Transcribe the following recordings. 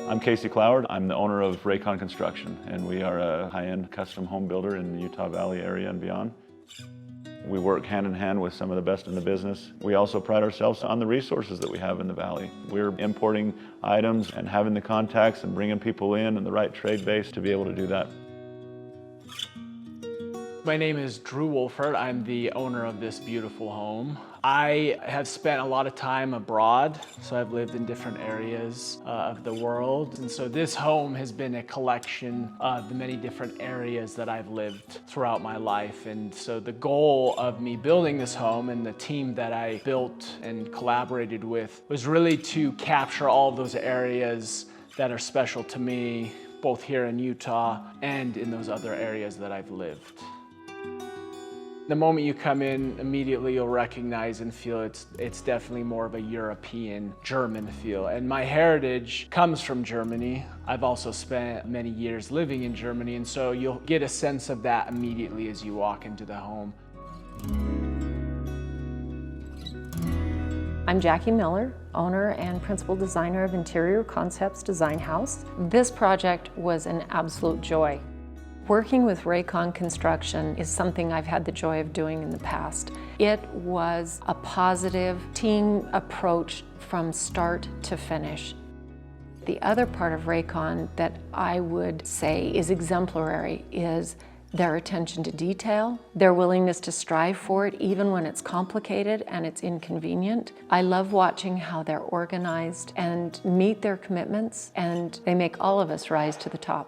I'm Casey Cloward. I'm the owner of Raykon Construction, and we are a high-end custom home builder in the Utah Valley area and beyond. We work hand in hand with some of the best in the business. We also pride ourselves on the resources that we have in the Valley. We're importing items and having the contacts and bringing people in and the right trade base to be able to do that. My name is Drew Wolfert. I'm the owner of this beautiful home. I have spent a lot of time abroad, so I've lived in different areas of the world. And so this home has been a collection of the many different areas that I've lived throughout my life. And so the goal of me building this home and the team that I built and collaborated with was really to capture all of those areas that are special to me, both here in Utah and in those other areas that I've lived. The moment you come in, immediately you'll recognize and feel it's definitely more of a European, German feel. And my heritage comes from Germany. I've also spent many years living in Germany, and so you'll get a sense of that immediately as you walk into the home. I'm Jackie Miller, owner and principal designer of Interior Concepts Design House. This project was an absolute joy. Working with Raykon Construction is something I've had the joy of doing in the past. It was a positive team approach from start to finish. The other part of Raycon that I would say is exemplary is their attention to detail, their willingness to strive for it even when it's complicated and it's inconvenient. I love watching how they're organized and meet their commitments, and they make all of us rise to the top.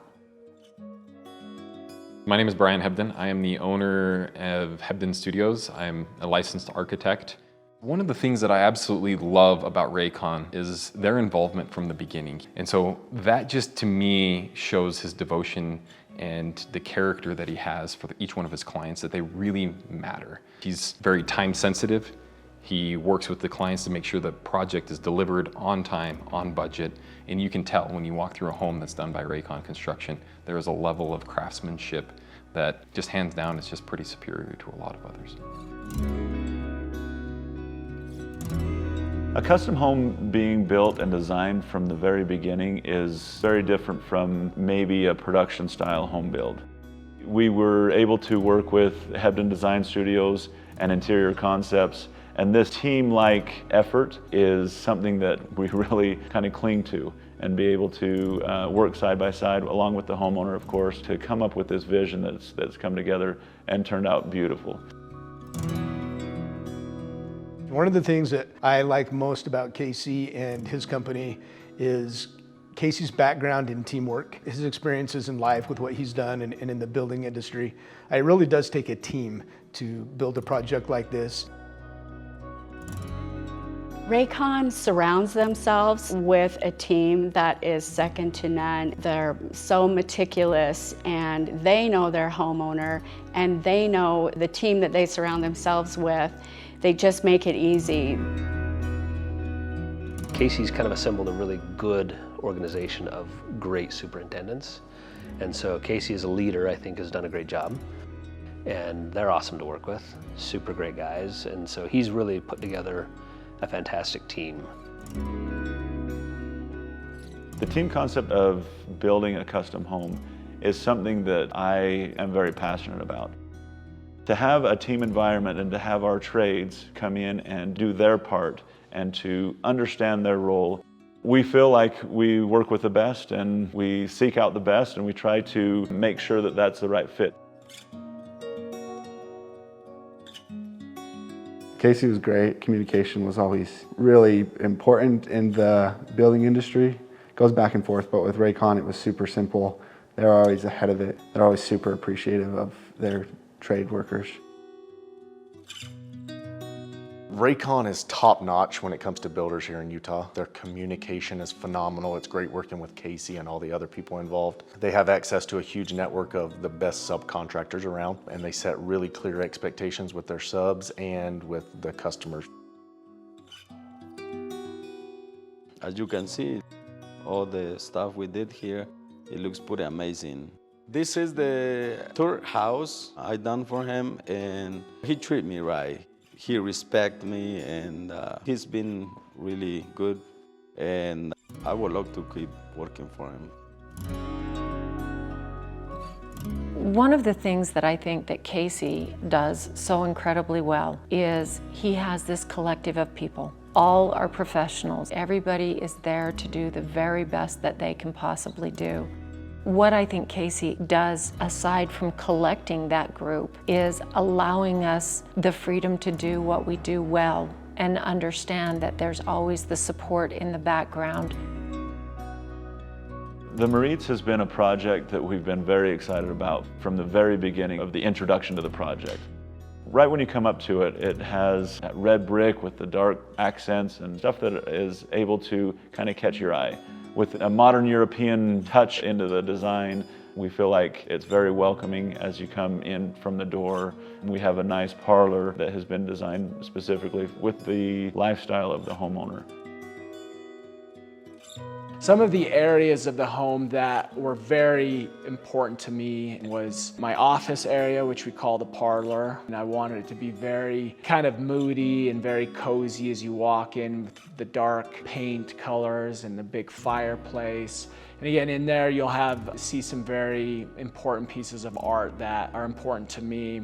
My name is Brian Hebden. I am the owner of Hebden Studios. I'm a licensed architect. One of the things that I absolutely love about Raycon is their involvement from the beginning. And so that just to me shows his devotion and the character that he has for each one of his clients, that they really matter. He's very time sensitive. He works with the clients to make sure the project is delivered on time, on budget, and you can tell when you walk through a home that's done by Raykon Construction, there is a level of craftsmanship that just hands down is just pretty superior to a lot of others. A custom home being built and designed from the very beginning is very different from maybe a production style home build. We were able to work with Hebden Design Studios and Interior Concepts, and this team-like effort is something that we really kind of cling to and be able to work side by side, along with the homeowner, of course, to come up with this vision that's come together and turned out beautiful. One of the things that I like most about Casey and his company is Casey's background in teamwork, his experiences in life with what he's done and in the building industry. It really does take a team to build a project like this. Raycon surrounds themselves with a team that is second to none. They're so meticulous, and they know their homeowner, and they know the team that they surround themselves with. They just make it easy. Casey's kind of assembled a really good organization of great superintendents. And so Casey as a leader, I think, has done a great job. And they're awesome to work with, super great guys. And so he's really put together a fantastic team. The team concept of building a custom home is something that I am very passionate about. To have a team environment and to have our trades come in and do their part and to understand their role, we feel like we work with the best and we seek out the best and we try to make sure that that's the right fit. Casey was great. Communication was always really important in the building industry. It goes back and forth, but with Raycon it was super simple. They're always ahead of it. They're always super appreciative of their trade workers. Raycon is top-notch when it comes to builders here in Utah. Their communication is phenomenal. It's great working with Casey and all the other people involved. They have access to a huge network of the best subcontractors around, and they set really clear expectations with their subs and with the customers. As you can see, all the stuff we did here, it looks pretty amazing. This is the third house I done for him, and he treat me right. He respect me, and he's been really good. And I would love to keep working for him. One of the things that I think that Casey does so incredibly well is he has this collective of people. All are professionals. Everybody is there to do the very best that they can possibly do. What I think Casey does, aside from collecting that group, is allowing us the freedom to do what we do well and understand that there's always the support in the background. The Moritz has been a project that we've been very excited about from the very beginning of the introduction to the project. Right when you come up to it, it has that red brick with the dark accents and stuff that is able to kind of catch your eye. With a modern European touch into the design, we feel like it's very welcoming as you come in from the door. We have a nice parlor that has been designed specifically with the lifestyle of the homeowner. Some of the areas of the home that were very important to me was my office area, which we call the parlor. And I wanted it to be very kind of moody and very cozy as you walk in with the dark paint colors and the big fireplace. And again, in there you'll see some very important pieces of art that are important to me.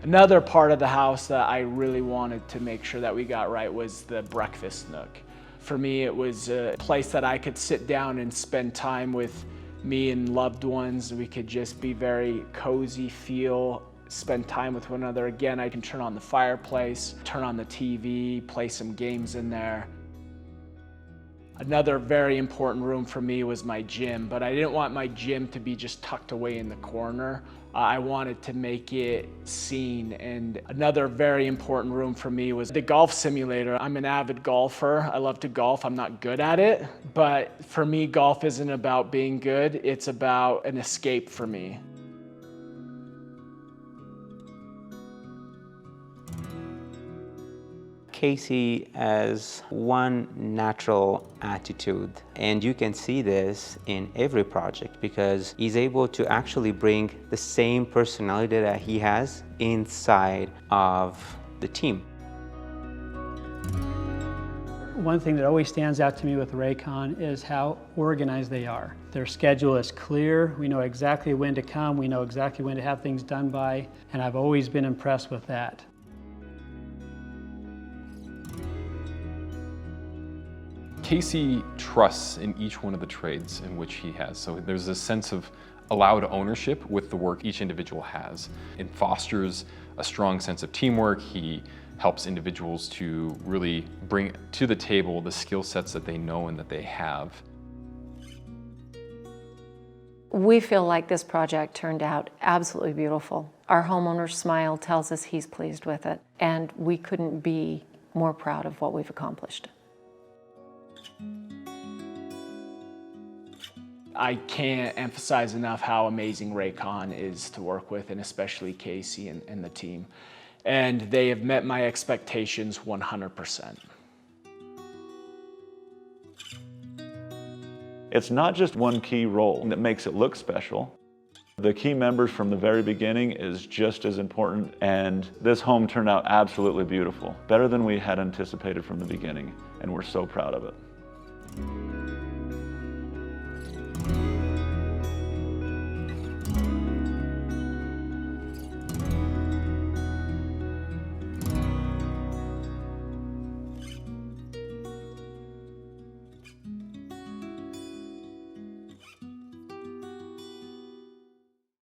Another part of the house that I really wanted to make sure that we got right was the breakfast nook. For me, it was a place that I could sit down and spend time with me and loved ones. We could just be very cozy, spend time with one another. Again, I can turn on the fireplace, turn on the TV, play some games in there. Another very important room for me was my gym, but I didn't want my gym to be just tucked away in the corner. I wanted to make it seen, and another very important room for me was the golf simulator. I'm an avid golfer. I love to golf. I'm not good at it, but for me, golf isn't about being good. It's about an escape for me. Casey has one natural attitude, and you can see this in every project because he's able to actually bring the same personality that he has inside of the team. One thing that always stands out to me with Raycon is how organized they are. Their schedule is clear. We know exactly when to come. We know exactly when to have things done by, and I've always been impressed with that. Casey trusts in each one of the trades in which he has. So there's a sense of allowed ownership with the work each individual has. It fosters a strong sense of teamwork. He helps individuals to really bring to the table the skill sets that they know and that they have. We feel like this project turned out absolutely beautiful. Our homeowner's smile tells us he's pleased with it, and we couldn't be more proud of what we've accomplished. I can't emphasize enough how amazing Raycon is to work with, and especially Casey and the team. And they have met my expectations 100%. It's not just one key role that makes it look special. The key members from the very beginning is just as important, and this home turned out absolutely beautiful. Better than we had anticipated from the beginning, and we're so proud of it.